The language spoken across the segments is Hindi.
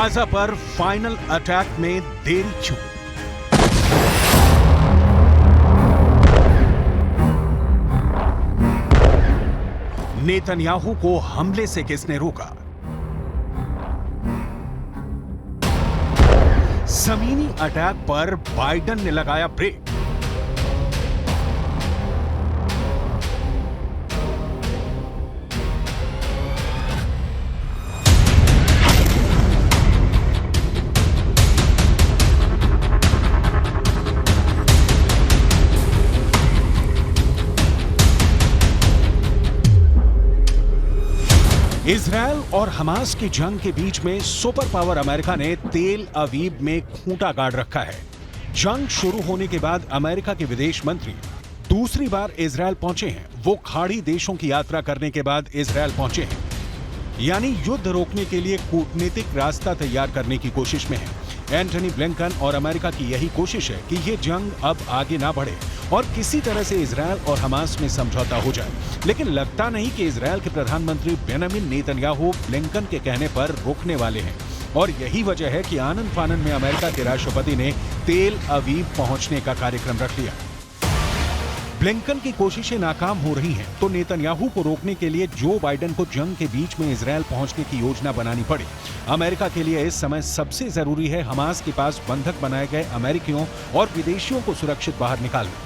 गाजा पर फाइनल अटैक में देरी क्यों? नेतन्याहू को हमले से किसने रोका? जमीनी अटैक पर बाइडेन ने लगाया ब्रेक। इजरायल और हमास की जंग के बीच में सुपर पावर अमेरिका ने तेल अवीव में खूंटा गाड़ रखा है। जंग शुरू होने के बाद अमेरिका के विदेश मंत्री दूसरी बार इजरायल पहुंचे हैं। वो खाड़ी देशों की यात्रा करने के बाद इजरायल पहुंचे हैं, यानी युद्ध रोकने के लिए कूटनीतिक रास्ता तैयार करने की कोशिश में है। एंटनी ब्लिंकन और अमेरिका की यही कोशिश है कि ये जंग अब आगे ना बढ़े और किसी तरह से इजरायल और हमास में समझौता हो जाए। लेकिन लगता नहीं कि इजरायल के प्रधानमंत्री बेंजामिन नेतन्याहू ब्लिंकन के कहने पर रुकने वाले हैं और यही वजह है कि आनन फानन में अमेरिका के राष्ट्रपति ने तेल अवीव पहुंचने का कार्यक्रम रख लिया। ब्लिंकन की कोशिशें नाकाम हो रही हैं, तो नेतन्याहू को रोकने के लिए जो बाइडेन को जंग के बीच में इजरायल पहुंचने की योजना बनानी पड़ी। अमेरिका के लिए इस समय सबसे जरूरी है हमास के पास बंधक बनाए गए अमेरिकियों और विदेशियों को सुरक्षित बाहर निकालना।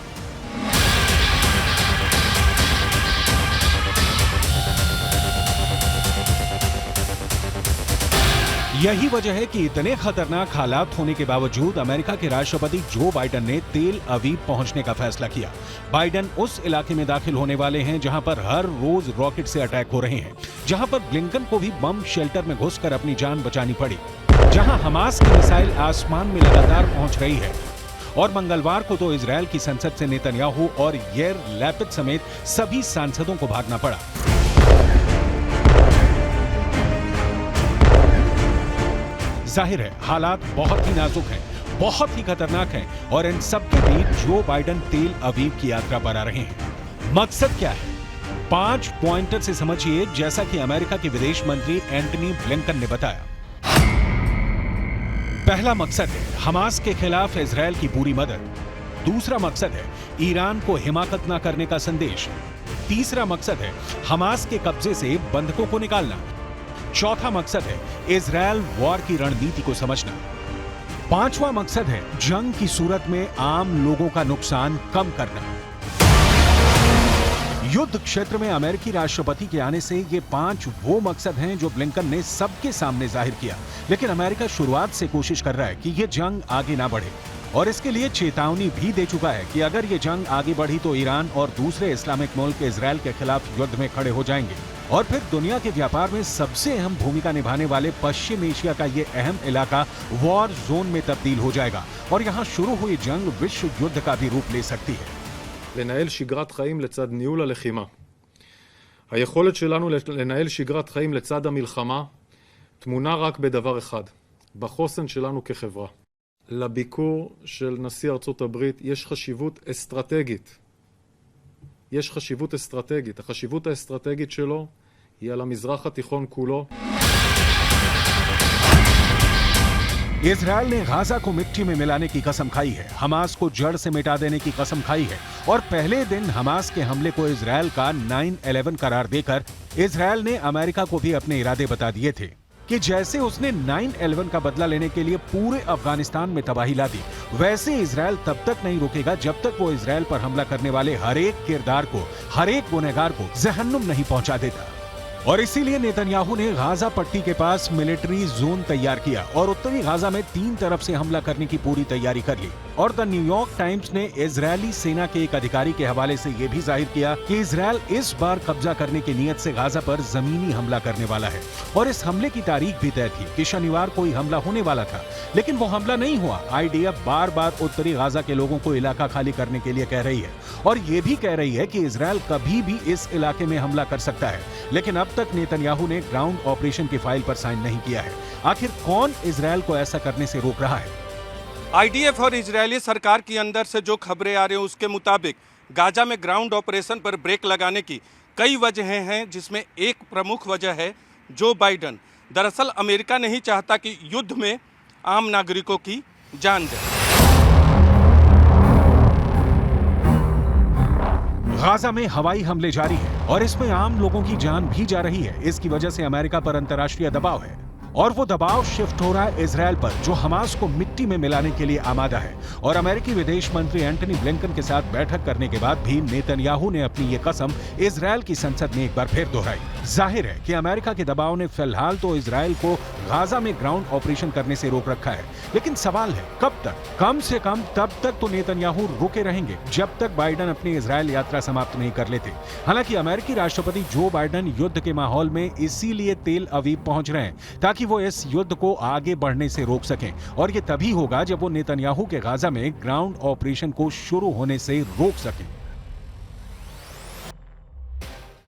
यही वजह है कि इतने खतरनाक हालात होने के बावजूद अमेरिका के राष्ट्रपति जो बाइडेन ने तेल अवीव पहुंचने का फैसला किया। बाइडेन उस इलाके में दाखिल होने वाले हैं जहां पर हर रोज रॉकेट से अटैक हो रहे हैं, जहां पर ब्लिंकन को भी बम शेल्टर में घुसकर अपनी जान बचानी पड़ी, जहां हमास की मिसाइल आसमान में लगातार पहुंच रही है। और मंगलवार को तो इजरायल की संसद से नेतन्याहू और यार लैपिड समेत सभी सांसदों को भागना पड़ा। जाहिर है हालात बहुत ही नाजुक हैं, बहुत ही खतरनाक हैं और इन सबके बीच जो बाइडेन तेल अवीव की यात्रा पर आ रहे हैं। मकसद क्या है? 5 पॉइंटर से समझिए, जैसा कि अमेरिका के विदेश मंत्री एंटनी ब्लिंकन ने बताया। पहला मकसद है हमास के खिलाफ इजरायल की पूरी मदद। दूसरा मकसद है ईरान को हिमाकत न करने का संदेश। तीसरा मकसद है हमास के कब्जे से बंधकों को निकालना। चौथा मकसद है इजरायल वॉर की रणनीति को समझना। पांचवा मकसद है जंग की सूरत में आम लोगों का नुकसान कम करना। युद्ध क्षेत्र में अमेरिकी राष्ट्रपति के आने से ये 5 वो मकसद हैं जो ब्लिंकन ने सबके सामने जाहिर किया। लेकिन अमेरिका शुरुआत से कोशिश कर रहा है कि ये जंग आगे ना बढ़े और इसके लिए चेतावनी भी दे चुका है कि अगर ये जंग आगे बढ़ी तो ईरान और दूसरे इस्लामिक मुल्क इजरायल के खिलाफ युद्ध में खड़े हो जाएंगे और फिर दुनिया के व्यापार में सबसे अहम भूमिका निभाने वाले पश्चिम एशिया का ये अहम इलाका वॉर जोन में तब्दील हो जाएगा और यहाँ शुरू हुई जंग विश्व युद्ध का भी रूप ले सकती है। לנהל שגרת חיים לצד ניהול הלחימה. היכולת שלנו לנהל שגרת חיים לצד המלחמה תמונה רק בדבר אחד, בחוסן שלנו כחברה. לביקור של נשיא ארצות הברית יש חשיבות אסטרטגית. יש חשיבות אסטרטגית. החשיבות האסטרטגית שלו היא על המזרח התיכון כולו. इजरायल ने गाजा को मिट्टी में मिलाने की कसम खाई है, हमास को जड़ से मिटा देने की कसम खाई है और पहले दिन हमास के हमले को इजरायल का 9/11 करार देकर इजरायल ने अमेरिका को भी अपने इरादे बता दिए थे कि जैसे उसने 9/11 का बदला लेने के लिए पूरे अफगानिस्तान में तबाही ला दी, वैसे इजरायल तब तक नहीं रुकेगा जब तक वो इजरायल पर हमला करने वाले हर एक किरदार को, हर एक गुनहगार को जहन्नुम नहीं पहुंचा देता। और इसीलिए नेतन्याहू ने गाजा पट्टी के पास मिलिट्री जोन तैयार किया और उत्तरी गाजा में 3 तरफ से हमला करने की पूरी तैयारी कर ली। और द न्यूयॉर्क टाइम्स ने इजरायली सेना के एक अधिकारी के हवाले से यह भी जाहिर किया कि इजरायल इस बार कब्जा करने की नीयत से गाजा पर जमीनी हमला करने वाला है और इस हमले की तारीख भी तय थी कि शनिवार को ही हमला होने वाला था, लेकिन वो हमला नहीं हुआ। आईडीएफ बार बार उत्तरी गाजा के लोगों को इलाका खाली करने के लिए कह रही है और ये भी कह रही है कि इजरायल कभी भी इस इलाके में हमला कर सकता है, लेकिन अब तक नेतन्याहू ने ग्राउंड ऑपरेशन की फाइल पर साइन नहीं किया है। आखिर कौन इजरायल को ऐसा करने से रोक रहा है? आईडीएफ और इजरायली सरकार के अंदर से जो खबरें आ रही हैं उसके मुताबिक गाजा में ग्राउंड ऑपरेशन पर ब्रेक लगाने की कई वजहें हैं, जिसमें एक प्रमुख वजह है जो बाइडेन दरअसल अमेरिका नहीं चाहता कि युद्ध में आम नागरिकों की जान जाए। गाजा में हवाई हमले जारी है और इसमें आम लोगों की जान भी जा रही है। इसकी वजह से अमेरिका पर अंतर्राष्ट्रीय दबाव है और वो दबाव शिफ्ट हो रहा है इजरायल पर, जो हमास को मिट्टी में मिलाने के लिए आमादा है। और अमेरिकी विदेश मंत्री एंटनी ब्लिंकन के साथ बैठक करने के बाद भी नेतन्याहू ने अपनी ये कसम इजरायल की संसद में एक बार फिर दोहराई। जाहिर है कि अमेरिका के दबाव ने फिलहाल तो इजरायल को गाजा में ग्राउंड ऑपरेशन करने से रोक रखा है, लेकिन सवाल है कब तक? कम से कम तब तक तो नेतन्याहू रुके रहेंगे जब तक बाइडन अपनी इजरायल यात्रा समाप्त नहीं कर लेते। हालांकि अमेरिकी राष्ट्रपति जो बाइडन युद्ध के माहौल में इसीलिए तेल अवीव पहुंच रहे हैं ताकि वो इस युद्ध को आगे बढ़ने से रोक सकें, और ये तभी होगा जब वो नेतन्याहू के गाजा में ग्राउंड ऑपरेशन को शुरू होने से रोक सकें।